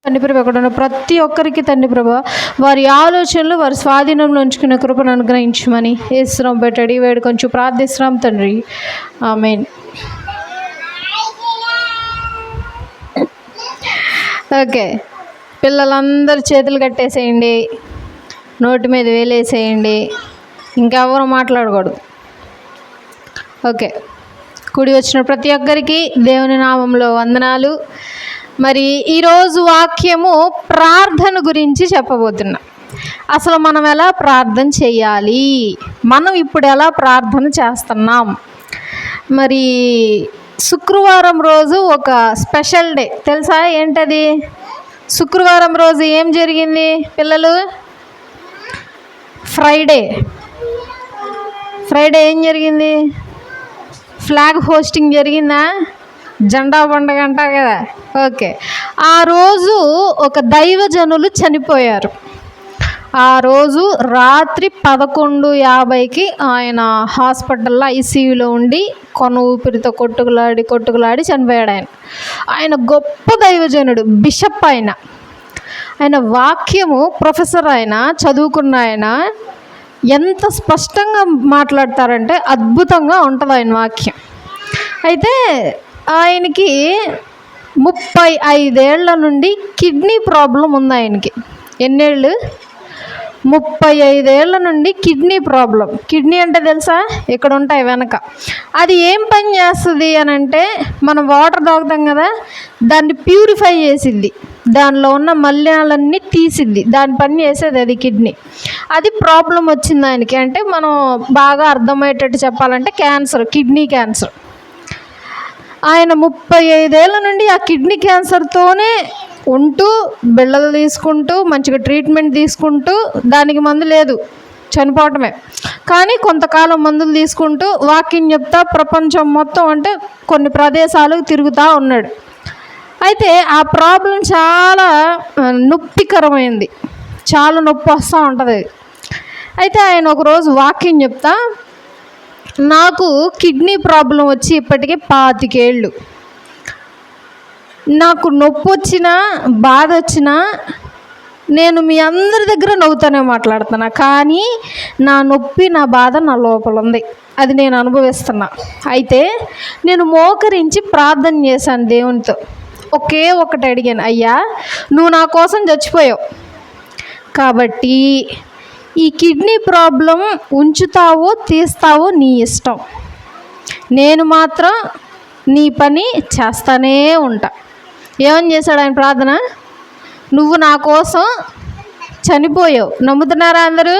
తండ్రి ప్రభు అక్కడ ఉన్న ప్రతి ఒక్కరికి తండ్రి ప్రభు వారి ఆలోచనలు వారి స్వాధీనంలో ఉంచుకునే కృపను అనుగ్రహించమని యేసునామమున పెట్టడి వేడుకొంచు ప్రార్థిస్తున్నాం తండ్రి, ఆమేన్. ఓకే, పిల్లలందరూ చేతులు కట్టేసేయండి, నోటి మీద వేలేసేయండి, ఇంకెవరు మాట్లాడకూడదు. ఓకే, కూడి వచ్చిన ప్రతి ఒక్కరికి దేవుని నామంలో వందనాలు. మరి ఈరోజు వాక్యము ప్రార్థన గురించి చెప్పబోతున్నా. అసలు మనం ఎలా ప్రార్థన చేయాలి, మనం ఇప్పుడు ఎలా ప్రార్థన చేస్తున్నాం. మరి శుక్రవారం రోజు ఒక స్పెషల్ డే తెలుసా? ఏంటది? శుక్రవారం రోజు ఏం జరిగింది పిల్లలు? ఫ్రైడే ఏం జరిగింది? ఫ్లాగ్ హోస్టింగ్ జరిగిందా? జెండా పండుగ అంటారు కదా. ఓకే, ఆ రోజు ఒక దైవజనులు చనిపోయారు. ఆ రోజు రాత్రి 11:50కి ఆయన హాస్పిటల్లో ఐసీయూలో ఉండి కొన ఊపిరితో కొట్టుకులాడి చనిపోయాడు. ఆయన గొప్ప దైవజనుడు, బిషప్. ఆయన వాక్యము ప్రొఫెసర్, ఆయన చదువుకున్న ఆయన ఎంత స్పష్టంగా మాట్లాడతారంటే అద్భుతంగా ఉంటుంది ఆయన వాక్యం. అయితే ఆయనకి 35 ఏళ్ల నుండి కిడ్నీ ప్రాబ్లం ఉంది. ఆయనకి ఎన్నేళ్ళు? 35 ఏళ్ల నుండి కిడ్నీ ప్రాబ్లం. కిడ్నీ అంటే తెలుసా? ఇక్కడ ఉంటాయి వెనక. అది ఏం పని చేస్తుంది అని అంటే, మనం వాటర్ తాగుతాం కదా, దాన్ని ప్యూరిఫై చేసిద్ది, దానిలో ఉన్న మలినాలన్నీ తీసిద్ది, దాని పని చేసేది అది కిడ్నీ. అది ప్రాబ్లం వచ్చింది ఆయనకి. అంటే మనం బాగా అర్థమయ్యేటట్టు చెప్పాలంటే క్యాన్సర్, కిడ్నీ క్యాన్సర్. ఆయన 35 ఏళ్ల నుండి ఆ కిడ్నీ క్యాన్సర్తోనే ఉంటూ బిళ్ళలు తీసుకుంటూ మంచిగా ట్రీట్మెంట్ తీసుకుంటూ, దానికి మందు లేదు, చనిపోవటమే. కానీ కొంతకాలం మందులు తీసుకుంటూ వాకింగ్ చెప్తా ప్రపంచం మొత్తం అంటే కొన్ని ప్రదేశాలకు తిరుగుతూ ఉన్నాడు. అయితే ఆ ప్రాబ్లం చాలా నొప్పికరమైంది, చాలా నొప్పి వస్తూ ఉంటుంది. అయితే ఆయన ఒకరోజు వాకింగ్ చెప్తా, నాకు కిడ్నీ ప్రాబ్లం వచ్చి ఇప్పటికే 25 ఏళ్ళు. నాకు నొప్పి వచ్చినా బాధ వచ్చినా నేను మీ అందరి దగ్గర నవ్వుతూనే మాట్లాడుతున్నా, కానీ నా నొప్పి నా బాధ నా లోపల ఉంది, అది నేను అనుభవిస్తున్నా. అయితే నేను మోకరించి ప్రార్థన చేశాను దేవునితో. ఒకే ఒకటి అడిగాను, అయ్యా నువ్వు నా కోసం చచ్చిపోయావు కాబట్టి ఈ కిడ్నీ ప్రాబ్లం ఉంచుతావో తీస్తావో నీ ఇష్టం, నేను మాత్రం నీ పని చేస్తానే ఉంటా. ఏమని చేశాడు ఆయన ప్రార్థన? నువ్వు నా కోసం చనిపోయావు. నమ్ముతున్నారా అందరూ?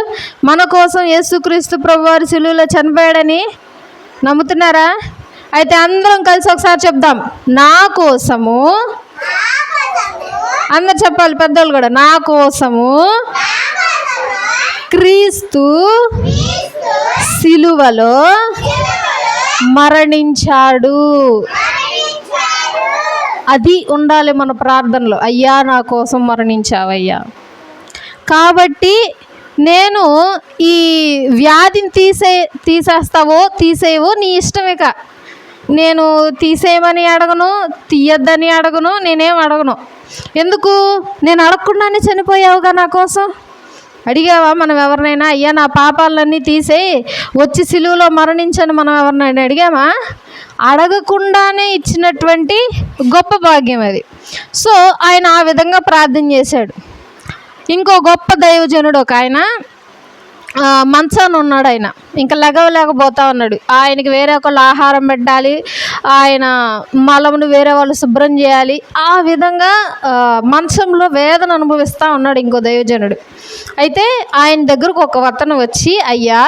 మన కోసం యేసుక్రీస్తు ప్రభువారు సిలువలో చనిపోయాడని నమ్ముతున్నారా? అయితే అందరం కలిసి ఒకసారి చెప్దాం, నా కోసము. అందరు చెప్పాలి, పెద్దోళ్ళు కూడా. నా కోసము క్రీస్తు సిలువలో మరణించాడు. అది ఉండాలి మన ప్రార్థనలో. అయ్యా నా కోసం మరణించావయ్యా, కాబట్టి నేను ఈ వ్యాధిని తీసేస్తావో తీసేవో నీ ఇష్టమేక. నేను తీసేయమని అడగను, తీయద్దని అడగను, నేనేం అడగను. ఎందుకు? నేను అడగకుండానే చనిపోయావుగా నా కోసం. అడిగావా మనం ఎవరినైనా, అయ్యా నా పాపాలన్నీ తీసేయి వచ్చి సిలువలో మరణించని మనం ఎవరినైనా అడిగామా? అడగకుండానే ఇచ్చినటువంటి గొప్ప భాగ్యం అది. సో ఆయన ఆ విధంగా ప్రార్థన చేశాడు. ఇంకో గొప్ప దైవజనుడు ఒక ఆయన మంచాన ఉన్నాడు. ఆయన ఇంకా లెగవలేకపోతా ఉన్నాడు. ఆయనకి వేరే ఒకళ్ళు ఆహారం పెట్టాలి, ఆయన మలమును వేరే వాళ్ళు శుభ్రం చేయాలి. ఆ విధంగా మంచంలో వేదన అనుభవిస్తూ ఉన్నాడు ఇంకో దైవజనుడు. అయితే ఆయన దగ్గరకు ఒక అతను వచ్చి, అయ్యా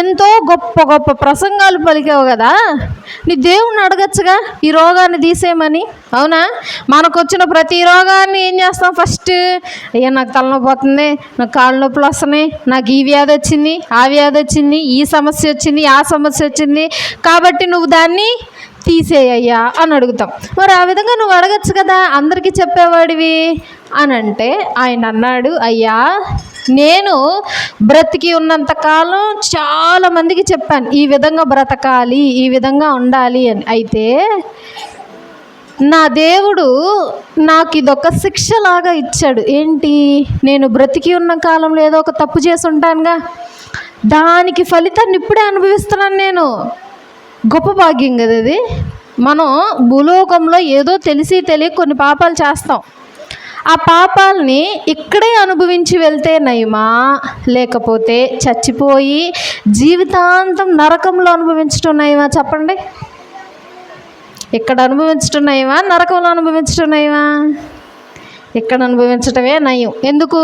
ఎంతో గొప్ప గొప్ప ప్రసంగాలు పలికావు కదా, నీ దేవుణ్ణి అడగచ్చుగా ఈ రోగాన్ని తీసేయమని. అవునా? మనకు వచ్చిన ప్రతి రోగాన్ని ఏం చేస్తాం? ఫస్ట్ అయ్యా నాకు తలనొప్పి పోతుంది, నాకు కాళ్ళ నొప్పులు వస్తున్నాయి, నాకు ఈ వ్యాధి వచ్చింది, ఆ వ్యాధి వచ్చింది, ఈ సమస్య వచ్చింది, ఆ సమస్య వచ్చింది, కాబట్టి నువ్వు దాన్ని తీసేయ్యా అని అడుగుతాం. మరి ఆ విధంగా నువ్వు అడగచ్చు కదా, అందరికీ చెప్పేవాడివి అని అంటే ఆయన అన్నాడు, అయ్యా నేను బ్రతికి ఉన్నంతకాలం చాలామందికి చెప్పాను ఈ విధంగా బ్రతకాలి, ఈ విధంగా ఉండాలి అని. అయితే నా దేవుడు నాకు ఇదొక శిక్షలాగా ఇచ్చాడు. ఏంటి? నేను బ్రతికి ఉన్న కాలంలో ఏదో ఒక తప్పు చేసి ఉంటానుగా, దానికి ఫలితాన్ని ఇప్పుడే అనుభవిస్తున్నాను నేను. గొప్ప భాగ్యం కదా ఇది. మనం భూలోకంలో ఏదో తెలిసి తెలియక కొన్ని పాపాలు చేస్తాం. ఆ పాపాలని ఇక్కడే అనుభవించి వెళ్తే నయమా, లేకపోతే చచ్చిపోయి జీవితాంతం నరకంలో అనుభవించడం నయమా? చెప్పండి. ఇక్కడ అనుభవించడం నయమా, నరకంలో అనుభవించడం నయమా? ఇక్కడ అనుభవించటమే నయం. ఎందుకు?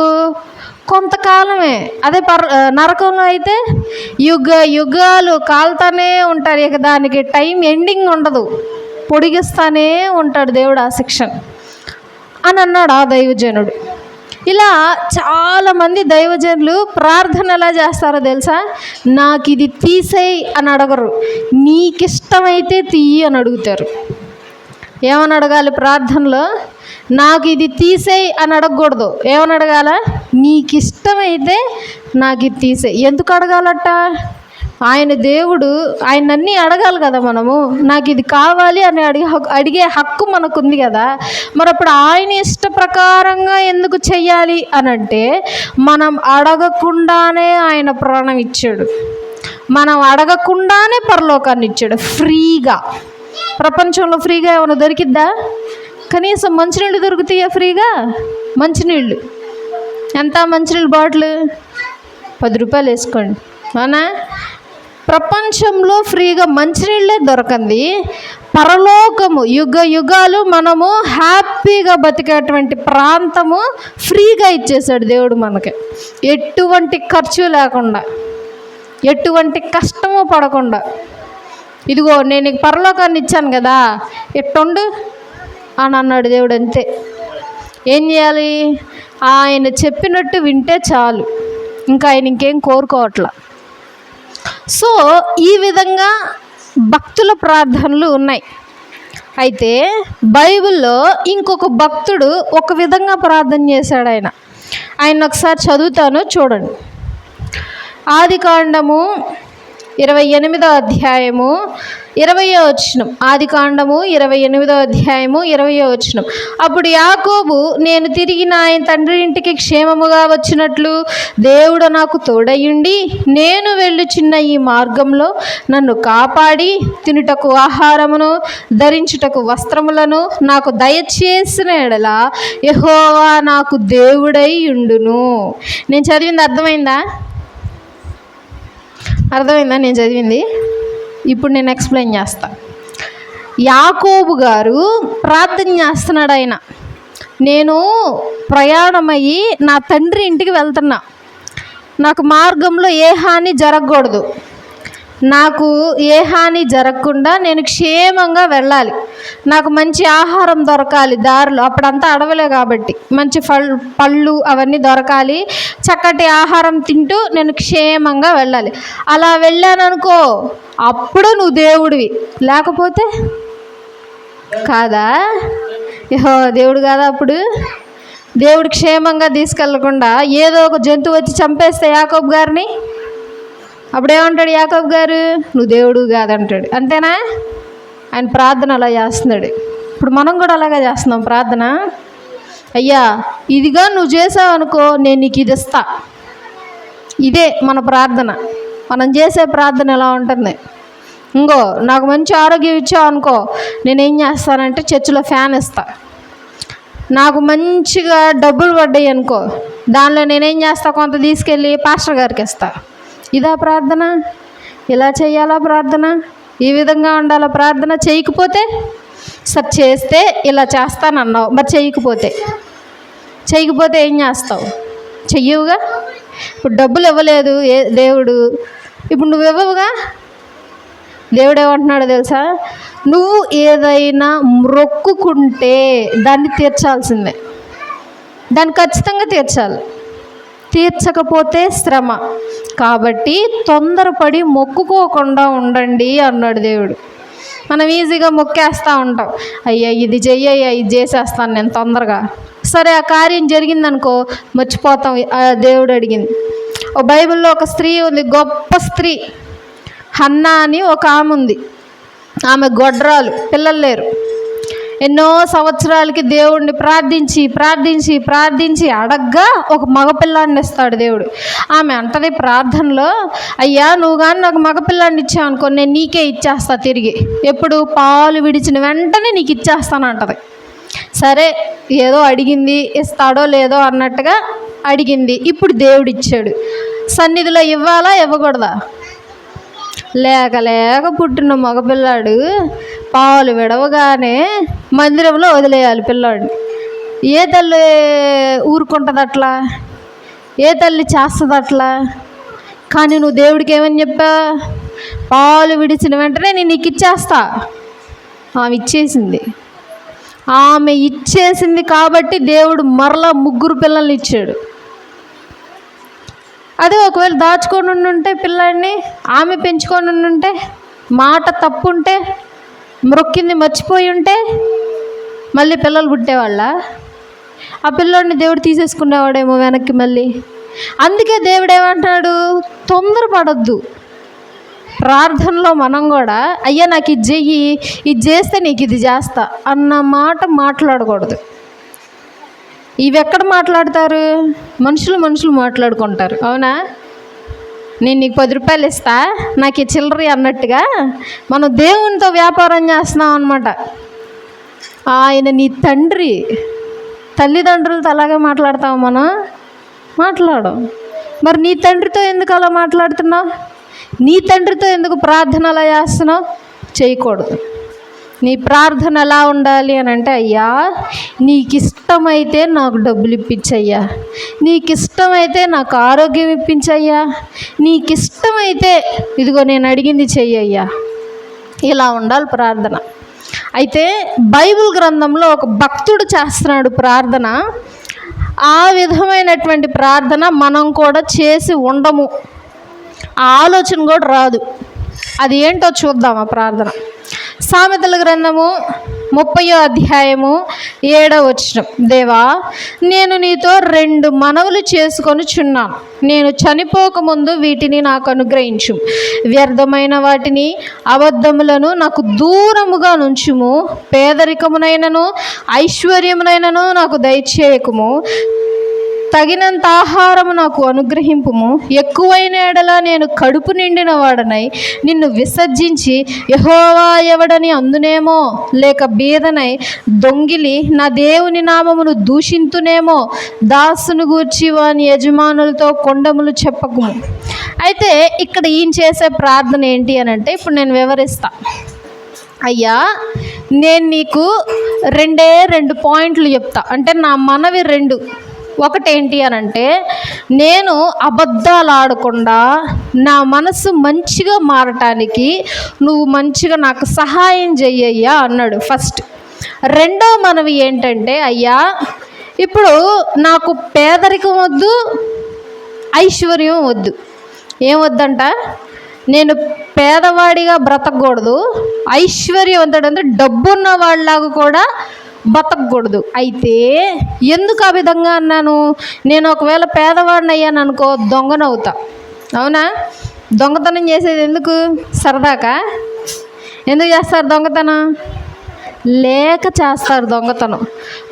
కొంతకాలమే. అదే నరకంలో అయితే యుగాలు కాలుతానే ఉంటారు. ఇక దానికి టైం ఎండింగ్ ఉండదు, పొడిగిస్తానే ఉంటాడు దేవుడు ఆ శిక్షను అని అన్నాడు ఆ దైవజనుడు. ఇలా చాలామంది దైవజనులు ప్రార్థన ఎలా చేస్తారో తెలుసా? నాకు ఇది తీసేయి అని అడగరు, నీకిష్టమైతే తీయి అని అడుగుతారు. ఏమని అడగాలి ప్రార్థనలో? నాకు ఇది తీసేయి అని అడగకూడదు. ఏమని అడగాల? నీకు ఇష్టమైతే నాకు ఇది తీసేయి. ఎందుకు అడగాలట? ఆయన దేవుడు, ఆయన అన్నీ అడగాలి కదా మనము. నాకు ఇది కావాలి అని అడిగే హక్కు మనకుంది కదా. మరి అప్పుడు ఆయన ఇష్ట ప్రకారంగా ఎందుకు చెయ్యాలి అని అంటే, మనం అడగకుండానే ఆయన ప్రాణం ఇచ్చాడు, మనం అడగకుండానే పరలోకాన్ని ఇచ్చాడు ఫ్రీగా. ప్రపంచంలో ఫ్రీగా ఏమైనా దొరికిద్దా? కనీసం మంచినీళ్ళు దొరుకుతాయా ఫ్రీగా? మంచినీళ్ళు ఎంత? మంచినీళ్ళు బాటిల్ 10 రూపాయలు వేసుకోండి, అవునా? ప్రపంచంలో ఫ్రీగా మంచినీళ్ళే దొరకంది. పరలోకము యుగాలు మనము హ్యాపీగా బతికేటువంటి ప్రాంతము ఫ్రీగా ఇచ్చేసాడు దేవుడు మనకి. ఎటువంటి ఖర్చు లేకుండా, ఎటువంటి కష్టము పడకుండా. ఇదిగో నేను నీకు పరలోకాన్ని ఇచ్చాను కదా, ఎట్టుండు అని అన్నాడు దేవుడు. అంతే. ఏం చేయాలి? ఆయన చెప్పినట్టు వింటే చాలు, ఇంకా ఆయన ఇంకేం కోరుకోవట్లా. సో ఈ విధంగా భక్తుల ప్రార్థనలు ఉన్నాయి. అయితే బైబిల్లో ఇంకొక భక్తుడు ఒక విధంగా ప్రార్థన చేశాడు. ఆయన ఒకసారి చదువుతాను, చూడండి. ఆదికాండము 28వ అధ్యాయము 20వ వచనం. ఆదికాండము 28వ అధ్యాయము 20వ వచనం. అప్పుడు యాకోబు, నేను తిరిగి నా ఆయన తండ్రి ఇంటికి క్షేమముగా వచ్చినట్లు దేవుడు నాకు తోడయుండి నేను వెళ్ళుచున్న ఈ మార్గంలో నన్ను కాపాడి తినుటకు ఆహారమును ధరించుటకు వస్త్రములను నాకు దయచేసిన ఎడల యెహోవా నాకు దేవుడై ఉండును. నేను చదివింది అర్థమైందా? అర్థమైందా నేను చదివింది? ఇప్పుడు నేను ఎక్స్ప్లెయిన్ చేస్తా. యాకోబు గారు ప్రార్థన చేస్తున్నాడు. ఆయన, నేను ప్రయాణమయ్యి నా తండ్రి ఇంటికి వెళ్తున్నా, నాకు మార్గంలో ఏ హాని జరగకూడదు, నాకు ఏ హాని జరగకుండా నేను క్షేమంగా వెళ్ళాలి, నాకు మంచి ఆహారం దొరకాలి దారిలో. అప్పుడంతా అడవులే కాబట్టి మంచి పళ్ళు అవన్నీ దొరకాలి, చక్కటి ఆహారం తింటూ నేను క్షేమంగా వెళ్ళాలి. అలా వెళ్ళాను అనుకో, అప్పుడు నువ్వు దేవుడివి, లేకపోతే కాదా? దేవుడు కాదా? అప్పుడు దేవుడు క్షేమంగా తీసుకెళ్లకుండా ఏదో ఒక జంతువు వచ్చి చంపేస్తే యాకోబు గారిని, అప్పుడేమంటాడు యాకోబు గారు? నువ్వు దేవుడు కాదంటాడు. అంతేనా? ఆయన ప్రార్థన అలా చేస్తున్నాడు. ఇప్పుడు మనం కూడా అలాగే చేస్తున్నాం ప్రార్థన. అయ్యా ఇదిగా నువ్వు చేసావు అనుకో, నేను నీకు ఇది ఇస్తా. ఇదే మన ప్రార్థన. మనం చేసే ప్రార్థన ఎలా ఉంటుంది? ఇంకో నాకు మంచి ఆరోగ్యం ఇచ్చావు అనుకో, నేనేం చేస్తానంటే చర్చిలో ఫ్యాన్ ఇస్తా. నాకు మంచిగా డబ్బులు పడ్డాయి అనుకో, దానిలో నేనేం చేస్తా, కొంత తీసుకెళ్ళి పాస్టర్ గారికి ఇస్తా. ఇదా ప్రార్థన? ఇలా చేయాలా ప్రార్థన? ఈ విధంగా ఉండాలా ప్రార్థన? చేయకపోతే సరే చేస్తే ఇలా చేస్తానన్నావు, మరి చేయకపోతే ఏం చేస్తావు? చెయ్యవుగా. ఇప్పుడు డబ్బులు ఇవ్వలేదు దేవుడు, ఇప్పుడు నువ్వు ఇవ్వవుగా. దేవుడు ఏమంటున్నాడో తెలుసా? నువ్వు ఏదైనా మొక్కుకుంటే దాన్ని తీర్చాల్సిందే, దాన్ని ఖచ్చితంగా తీర్చాలి. తీర్చకపోతే శ్రమ. కాబట్టి తొందరపడి మొక్కుకోకుండా ఉండండి అన్నాడు దేవుడు. మనం ఈజీగా మొక్కేస్తూ ఉంటాం, అయ్యా ఇది చెయ్యయ్యా, ఇది చేసేస్తాను నేను తొందరగా. సరే ఆ కార్యం జరిగిందనుకో మర్చిపోతాం దేవుడు అడిగింది. ఓ బైబిల్లో ఒక స్త్రీ ఉంది, గొప్ప స్త్రీ, హన్నా అని ఒక ఆమె ఉంది. ఆమె గొడ్రాలు, పిల్లలు లేరు. ఎన్నో సంవత్సరాలకి దేవుడిని ప్రార్థించి ప్రార్థించి ప్రార్థించి అడగ్గా ఒక మగపిల్లాడిని ఇస్తాడు దేవుడు. ఆమె అంటది ప్రార్థనలో, అయ్యా నువ్వు కానీ నాకు మగపిల్లాడిని ఇచ్చావు అనుకో, నేను నీకే ఇచ్చేస్తా తిరిగి, ఎప్పుడు పాలు విడిచిన వెంటనే నీకు ఇచ్చేస్తాను అంటది. సరే ఏదో అడిగింది, ఇస్తాడో లేదో అన్నట్టుగా అడిగింది. ఇప్పుడు దేవుడు ఇచ్చాడు. సన్నిధిలో ఇవ్వాలా ఇవ్వకూడదా? లేక లేక పుట్టిన మగపిల్లాడు పాలు విడవగానే మందిరంలో వదిలేయాలి పిల్లాడిని. ఏ తల్లి ఊరుకుంటుంది అట్లా? ఏ తల్లి చేస్తుంది అట్లా? కానీ నువ్వు దేవుడికి ఏమని చెప్పా? పాలు విడిచిన వెంటనే నేను నీకు ఇచ్చేస్తా. ఆమె ఇచ్చేసింది. ఆమె ఇచ్చేసింది కాబట్టి దేవుడు మరలా 3 పిల్లల్ని ఇచ్చాడు. అదే ఒకవేళ దాచుకొని ఉంటే పిల్లాడిని, ఆమె పెంచుకొని ఉంటే, మాట తప్పుంటే, మొక్కింది మర్చిపోయి ఉంటే మళ్ళీ పిల్లలు పుట్టేవాళ్ళ? ఆ పిల్లోడిని దేవుడు తీసేసుకునేవాడేమో వెనక్కి మళ్ళీ. అందుకే దేవుడు ఏమంటాడు? తొందరపడొద్దు. ప్రార్థనలో మనం కూడా అయ్యా నాకు ఇది చెయ్యి, ఇది చేస్తే నీకు ఇది చేస్తా అన్న మాట మాట్లాడకూడదు. ఇవి ఎక్కడ మాట్లాడతారు? మనుషులు మాట్లాడుకుంటారు. అవునా? నేను నీకు 10 రూపాయలు ఇస్తా, నాకు ఈ చిల్లరి అన్నట్టుగా మనం దేవునితో వ్యాపారం చేస్తున్నాం అన్నమాట. ఆయన నీ తండ్రి. తల్లిదండ్రులతో అలాగే మాట్లాడతాము మనం? మాట్లాడం. మరి నీ తండ్రితో ఎందుకు అలా మాట్లాడుతున్నావు? నీ తండ్రితో ఎందుకు ప్రార్థన అలా చేస్తున్నావు? చేయకూడదు. నీ ప్రార్థన ఎలా ఉండాలి అని అంటే, అయ్యా నీకు ఇష్టమైతే నాకు డబ్బులు ఇప్పించయ్యా, నీకు ఇష్టమైతే నాకు ఆరోగ్యం ఇప్పించయ్యా, నీకు ఇష్టమైతే ఇదిగో నేను అడిగింది చెయ్యయ్యా. ఇలా ఉండాలి ప్రార్థన. అయితే బైబిల్ గ్రంథంలో ఒక భక్తుడు చేస్తున్నాడు ప్రార్థన. ఆ విధమైనటువంటి ప్రార్థన మనం కూడా చేసి ఉండము. ఆ ఆలోచన కూడా రాదు. అది ఏంటో చూద్దాం. ఆ ప్రార్థన సామెతల గ్రంథము 30వ అధ్యాయము 7వ వచనం. దేవా నేను నీతో 2 మనవులు చేసుకొనుచున్నాను, నేను చనిపోకముందు వీటిని నాకు అనుగ్రహించు. వ్యర్థమైన వాటిని అబద్ధములను నాకు దూరముగా నుంచుము. పేదరికమునైనను ఐశ్వర్యమునైనను నాకు దయచేయకుము. తగినంత ఆహారము నాకు అనుగ్రహింపుము. ఎక్కువైన ఎడల నేను కడుపు నిండిన వాడనై నిన్ను విసర్జించి యెహోవా ఎవడని అందునేమో, లేక బీదనై దొంగిలి నా దేవుని నామమును దూషింతునేమో. దాసును గూర్చి వాని యజమానులతో కొండములు చెప్పకుము. అయితే ఇక్కడ ఈయన చేసే ప్రార్థన ఏంటి అని అంటే, ఇప్పుడు నేను వివరిస్తా. అయ్యా నేను నీకు 2 పాయింట్లు చెప్తా. అంటే నా మనవి 2. ఒకటేంటి అని అంటే, నేను అబద్ధాలు ఆడకుండా నా మనసు మంచిగా మారటానికి నువ్వు మంచిగా నాకు సహాయం చెయ్యయ్యా అన్నాడు ఫస్ట్. రెండవ మనవి ఏంటంటే, అయ్యా ఇప్పుడు నాకు పేదరికం వద్దు, ఐశ్వర్యం వద్దు. ఏం వద్దంట? నేను పేదవాడిగా బ్రతకూడదు, ఐశ్వర్యవంతుడంటే డబ్బున్న వాళ్ళలాగా కూడా బతకూడదు. అయితే ఎందుకు ఆ విధంగా అన్నాను? నేను ఒకవేళ పేదవాడిని అయ్యాను అనుకో, దొంగనవుతా. అవునా? దొంగతనం చేసేది ఎందుకు? సరదాకా? ఎందుకు చేస్తారు దొంగతనం? లేక చేస్తారు దొంగతనం.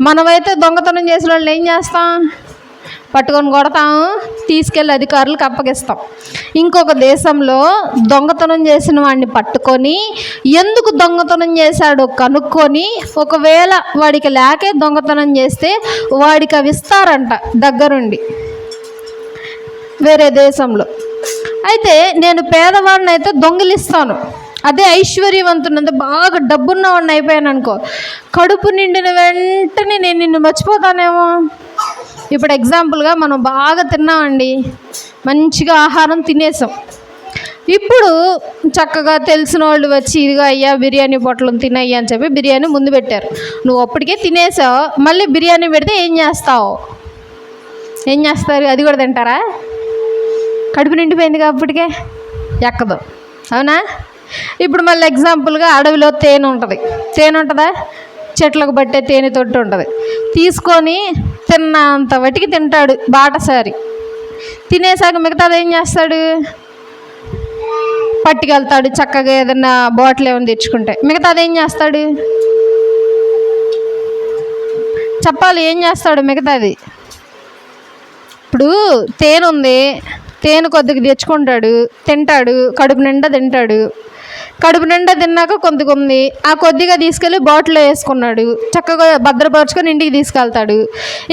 మనమైతే దొంగతనం చేసిన వాళ్ళు ఏం చేస్తాం? పట్టుకొని కొడతాం, తీసుకెళ్ళి అధికారులకు అప్పగిస్తాం. ఇంకొక దేశంలో దొంగతనం చేసిన వాడిని పట్టుకొని ఎందుకు దొంగతనం చేశాడో కనుక్కొని, ఒకవేళ వాడికి లేకే దొంగతనం చేస్తే వాడికి అవి ఇస్తారంట దగ్గరుండి వేరే దేశంలో. అయితే నేను పేదవాడిని అయితే దొంగిలిస్తాను. అదే ఐశ్వర్యవంతునంత బాగా డబ్బున్నవాడిని అయిపోయాను అనుకో, కడుపు నిండిన వెంటనే నేను నిన్ను మర్చిపోతానేమో. ఇప్పుడు ఎగ్జాంపుల్గా మనం బాగా తిన్నామండి, మంచిగా ఆహారం తినేసాం. ఇప్పుడు చక్కగా తెలిసిన వాళ్ళు వచ్చి ఇదిగో అయ్యా బిర్యానీ పొట్లం తినయ్యా అని చెప్పి బిర్యానీ ముందు పెట్టారు. నువ్వు అప్పటికే తినేసావు, మళ్ళీ బిర్యానీ పెడితే ఏం చేస్తావు? ఏం చేస్తారు? అది కూడా తింటారా? కడుపు నిండిపోయింది అప్పటికే, ఎక్కదు. అవునా? ఇప్పుడు మళ్ళీ ఎగ్జాంపుల్గా అడవిలో తేనె ఉంటుంది. తేనె ఉంటుందా? చెట్లకు పట్టే తేనె తొట్టు ఉంటుంది. తీసుకొని తిన్నంత వాటికి తింటాడు బాటసారి. తినేసాక మిగతాది ఏం చేస్తాడు? పట్టుకెళ్తాడు. చక్కగా ఏదన్నా బాటిల్ ఏమైనా తెచ్చుకుంటే మిగతాది ఏం చేస్తాడు? చెప్పాలి ఏం చేస్తాడు మిగతాది. ఇప్పుడు తేనె ఉంది, తేనె కొద్దిగా తెచ్చుకుంటాడు, తింటాడు, కడుపు నిండా తింటాడు. కడుపు నిండా తిన్నాక కొద్దిగా ఉంది, ఆ కొద్దిగా తీసుకెళ్ళి బాటిల్లో వేసుకున్నాడు, చక్కగా భద్రపరుచుకొని ఇంటికి తీసుకెళ్తాడు.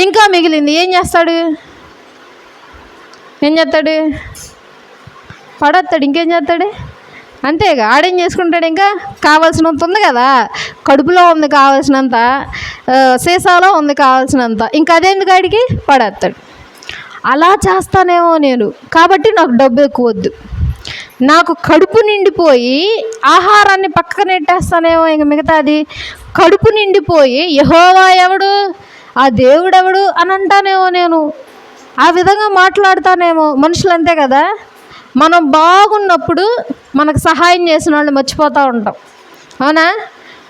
ఇంకా మిగిలింది ఏం చేస్తాడు? పడేస్తాడు. ఇంకేం చేస్తాడు? అంతేగా, ఆడేం చేసుకుంటాడు? ఇంకా కావాల్సినంత ఉంది కదా, కడుపులో ఉంది కావాల్సినంత, సీసాలో ఉంది కావాల్సినంత, ఇంకా అదేందుకు ఆడికి పడేస్తాడు. అలా చేస్తానేమో నేను, కాబట్టి నాకు డబ్బు ఎక్కువ వద్దు. నాకు కడుపు నిండిపోయి ఆహారాన్ని పక్కన నెట్టేస్తానేమో, ఇంక మిగతాది కడుపు నిండిపోయి యెహోవా ఎవడు, ఆ దేవుడెవడు అని అంటానేమో నేను. ఆ విధంగా మాట్లాడతానేమో. మనుషులు అంతే కదా, మనం బాగున్నప్పుడు మనకు సహాయం చేసిన వాళ్ళు మర్చిపోతూ ఉంటాం. అవునా?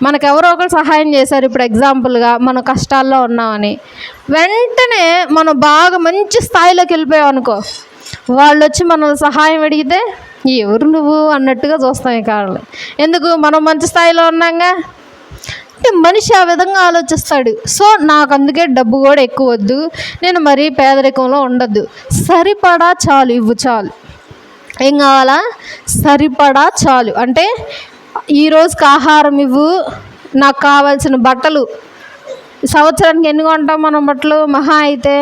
మనకు ఎవరో ఒకరు సహాయం చేశారు, ఇప్పుడు ఎగ్జాంపుల్గా మనం కష్టాల్లో ఉన్నామని, వెంటనే మనం బాగా మంచి స్థాయిలోకి వెళ్ళిపోయాం అనుకో, వాళ్ళు వచ్చి మనల్ని సహాయం అడిగితే ఎవరు నువ్వు అన్నట్టుగా చూస్తాం. ఈ కాళ్ళు ఎందుకు, మనం మంచి స్థాయిలో ఉన్నాగా. అంటే మనిషి ఆ విధంగా ఆలోచిస్తాడు. సో నాకు అందుకే డబ్బు కూడా ఎక్కువ వద్దు, నేను మరీ పేదరికంలో ఉండద్దు, సరిపడా చాలు ఇవ్వు చాలు. ఏం కావాలా? సరిపడా చాలు. అంటే ఈరోజుకి ఆహారం ఇవ్వు, నాకు కావాల్సిన బట్టలు, సంవత్సరానికి ఎన్ని కొంటాం మనం బట్టలు? మహా అయితే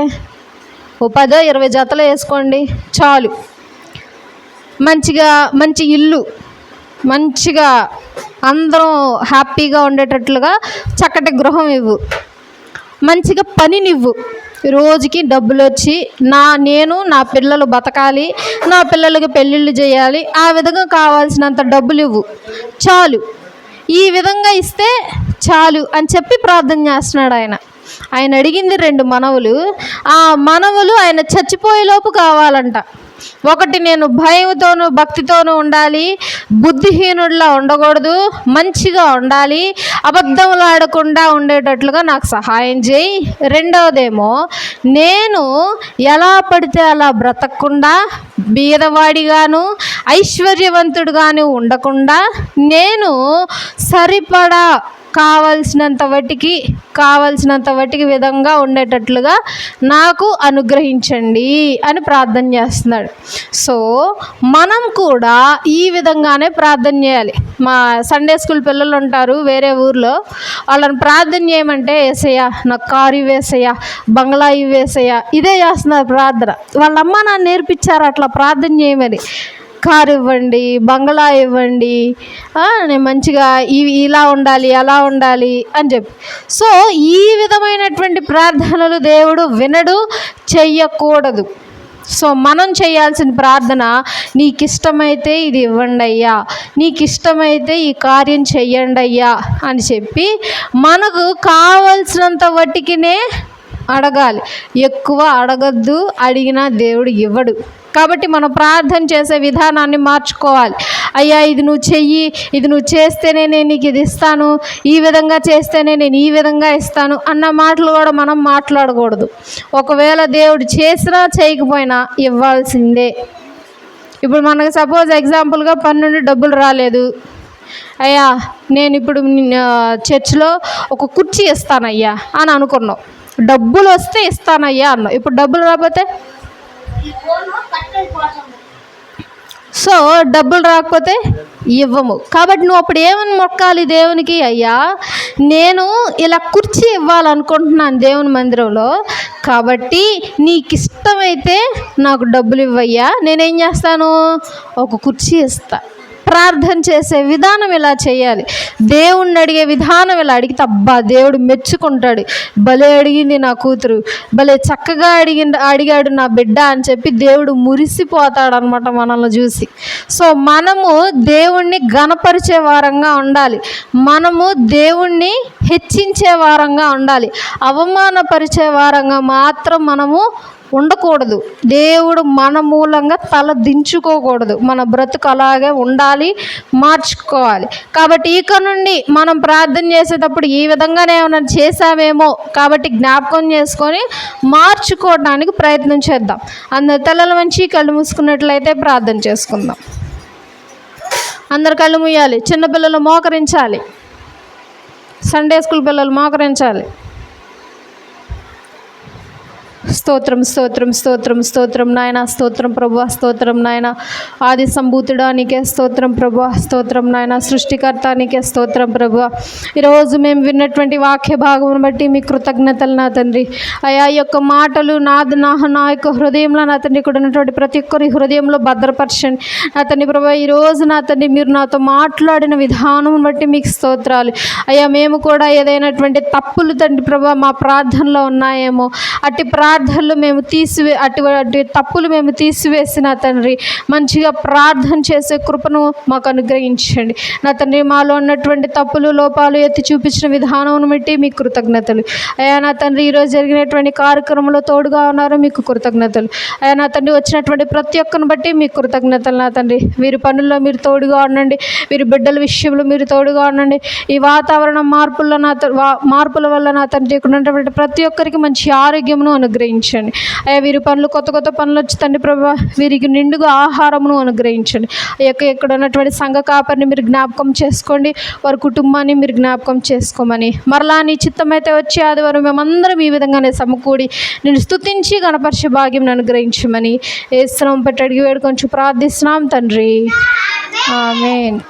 ఓ 10-20 జతలు వేసుకోండి చాలు. మంచిగా మంచి ఇల్లు, మంచిగా అందరం హ్యాపీగా ఉండేటట్లుగా చక్కటి గృహం ఇవ్వు, మంచిగా పనినివ్వు, రోజుకి డబ్బులు వచ్చి నేను నా పిల్లలు బతకాలి, నా పిల్లలకి పెళ్ళిళ్ళు చేయాలి, ఆ విధంగా కావాల్సినంత డబ్బులు ఇవ్వు చాలు. ఈ విధంగా ఇస్తే చాలు అని చెప్పి ప్రార్థన చేస్తున్నాడు ఆయన. ఆయన అడిగింది 2 మనవులు. ఆ మనవులు ఆయన చచ్చిపోయేలోపు కావాలంట. ఒకటి, నేను భయంతోనూ భక్తితోనూ ఉండాలి, బుద్ధిహీనుడిలా ఉండకూడదు, మంచిగా ఉండాలి, అబద్ధములు ఆడకుండా ఉండేటట్లుగా నాకు సహాయం చేయి. రెండవదేమో, నేను ఎలా పడితే అలా బ్రతకకుండా బీదవాడిగాను ఐశ్వర్యవంతుడుగాను ఉండకుండా నేను సరిపడా కావలసినంత వాటికి విధంగా ఉండేటట్లుగా నాకు అనుగ్రహించండి అని ప్రార్థన చేస్తున్నాడు. సో మనం కూడా ఈ విధంగానే ప్రార్థన చేయాలి. మా సండే స్కూల్ పిల్లలు ఉంటారు వేరే ఊర్లో, వాళ్ళని ప్రార్థన చేయమంటే యేసయ్యా నాకు కారు ఇవ్వేసయ్యా, బంగ్లా ఇవ్వేసయ్యా, ఇదే చేస్తున్నారు ప్రార్థన. వాళ్ళ అమ్మ నాన్న నేర్పించారు అట్లా ప్రార్థన చేయమని. కారు ఇవ్వండి, బంగ్లా ఇవ్వండి, నేను మంచిగా ఇలా ఉండాలి అలా ఉండాలి అని చెప్పి. సో ఈ విధమైనటువంటి ప్రార్థనలు దేవుడు వినడు, చెయ్యకూడదు. సో మనం చేయాల్సిన ప్రార్థన, నీకు ఇష్టమైతే ఇది ఇవ్వండి అయ్యా, నీకు ఇష్టమైతే ఈ కార్యం చెయ్యండి అయ్యా అని చెప్పి మనకు కావలసినంత వట్టికినే అడగాలి. ఎక్కువ అడగద్దు, అడిగినా దేవుడు ఇవ్వడు. కాబట్టి మనం ప్రార్థన చేసే విధానాన్ని మార్చుకోవాలి. అయ్యా ఇది నువ్వు చెయ్యి, ఇది నువ్వు చేస్తేనే నేను నీకు ఇది ఇస్తాను, ఈ విధంగా చేస్తేనే నేను ఈ విధంగా ఇస్తాను అన్న మాటలు కూడా మనం మాట్లాడకూడదు. ఒకవేళ దేవుడు చేసినా చేయకపోయినా ఇవ్వాల్సిందే. ఇప్పుడు మనకు సపోజ్ ఎగ్జాంపుల్గా పని నుండి డబ్బులు రాలేదు, అయ్యా నేను ఇప్పుడు చర్చిలో ఒక కుర్చీ ఇస్తానయ్యా అని అనుకున్నావు, డబ్బులు వస్తే ఇస్తానయ్యా అన్నావు, ఇప్పుడు డబ్బులు రాకపోతే, సో డబ్బులు రాకపోతే ఇవ్వము. కాబట్టి నువ్వు అప్పుడు ఏమని మొక్కాలి దేవునికి? అయ్యా నేను ఇలా కుర్చీ ఇవ్వాలనుకుంటున్నాను దేవుని మందిరంలో, కాబట్టి నీకు ఇష్టమైతే నాకు డబ్బులు ఇవ్వయ్యా, నేనేం చేస్తాను, ఒక కుర్చీ ఇస్తా. ప్రార్థన చేసే విధానం ఇలా చేయాలి. దేవుణ్ణి అడిగే విధానం ఇలా అడిగితే అబ్బా దేవుడు మెచ్చుకుంటాడు, భలే అడిగింది నా కూతురు, భలే చక్కగా అడిగాడు నా బిడ్డ అని చెప్పి దేవుడు మురిసిపోతాడు అనమాట మనల్ని చూసి. సో మనము దేవుణ్ణి ఘనపరిచే వారంగా ఉండాలి, మనము దేవుణ్ణి హెచ్చించే వారంగా ఉండాలి, అవమానపరిచే వారంగా మాత్రం మనము ఉండకూడదు. దేవుడు మన మూలంగా తల దించుకోకూడదు, మన బ్రతుకు అలాగే ఉండాలి, మార్చుకోవాలి. కాబట్టి ఇక నుండి మనం ప్రార్థన చేసేటప్పుడు ఈ విధంగానే ఏమైనా చేసామేమో కాబట్టి జ్ఞాపకం చేసుకొని మార్చుకోవడానికి ప్రయత్నం చేద్దాం. అందరు తలలు వంచి కళ్ళు మూసుకున్నట్లయితే ప్రార్థన చేసుకుందాం. అందరు కళ్ళు మూయాలి, చిన్నపిల్లలు మోకరించాలి, సండే స్కూల్ పిల్లలు మోకరించాలి. స్తోత్రం స్తోత్రం స్తోత్రం స్తోత్రం నాయన, స్తోత్రం ప్రభువా, స్తోత్రం నాయన. ఆది సంభూతుడా నీకే స్తోత్రం ప్రభువా, స్తోత్రం నాయన. సృష్టికర్త నీకే స్తోత్రం ప్రభువా. ఈరోజు మేము విన్నటువంటి వాక్య భాగమును బట్టి మీ కృతజ్ఞతలు నా తండ్రి. అయా ఈ యొక్క మాటలు నా యొక్క హృదయంలో నా తండ్రి ఇక్కడ ఉన్నటువంటి ప్రతి ఒక్కరి హృదయంలో భద్రపరచండి నా తండ్రి ప్రభువా. ఈరోజు నా తండ్రి మీరు నాతో మాట్లాడిన విధానం బట్టి మీకు స్తోత్రాలు అయ్యా. మేము కూడా ఏదైనటువంటి తప్పులు తండ్రి ప్రభువా మా ప్రార్థనలో ఉన్నాయేమో, అట్టి ప్రార్థనలు మేము అటువంటి తప్పులు మేము తీసివేసిన తండ్రి మంచిగా ప్రార్థన చేసే కృపను మాకు అనుగ్రహించండి నా తండ్రి. మాలో ఉన్నటువంటి తప్పులు లోపాలు ఎత్తి చూపించిన విధానం బట్టి మీకు కృతజ్ఞతలు అయ్యా నా తండ్రి. ఈరోజు జరిగినటువంటి కార్యక్రమంలో తోడుగా ఉన్నారు మీకు కృతజ్ఞతలు అయ్యా నా తండ్రి. వచ్చినటువంటి ప్రతి ఒక్కరిని బట్టి మీకు కృతజ్ఞతలు నా తండ్రి. వీరి పనుల్లో మీరు తోడుగా ఉండండి, వీరి బిడ్డల విషయంలో మీరు తోడుగా ఉండండి. ఈ వాతావరణ మార్పుల వల్ల నా తండ్రి ఇక్కడ ఉన్నటువంటి ప్రతి ఒక్కరికి మంచి ఆరోగ్యమును అనుగ్రహించండి అయ్యా. వీరి పనులు కొత్త కొత్త పనులు వచ్చి తండ్రి ప్రభువా వీరికి నిండుగా ఆహారమును అనుగ్రహించండి అయ్యా. ఇక్కడ ఉన్నటువంటి సంఘ కాపరిని మీరు జ్ఞాపకం చేసుకోండి, వారి కుటుంబాన్ని మీరు జ్ఞాపకం చేసుకోమని మరలా నీ చిత్తమైతే వచ్చే ఆదివారం మేమందరం ఈ విధంగానే సమకూడి నేను స్తుతించి గణపరిచే భాగ్యం అనుగ్రహించమని యేసు నామమున పెట్టి అడిగి వేడుకొంచు ప్రార్థిస్తున్నాం తండ్రి, ఆమేన్.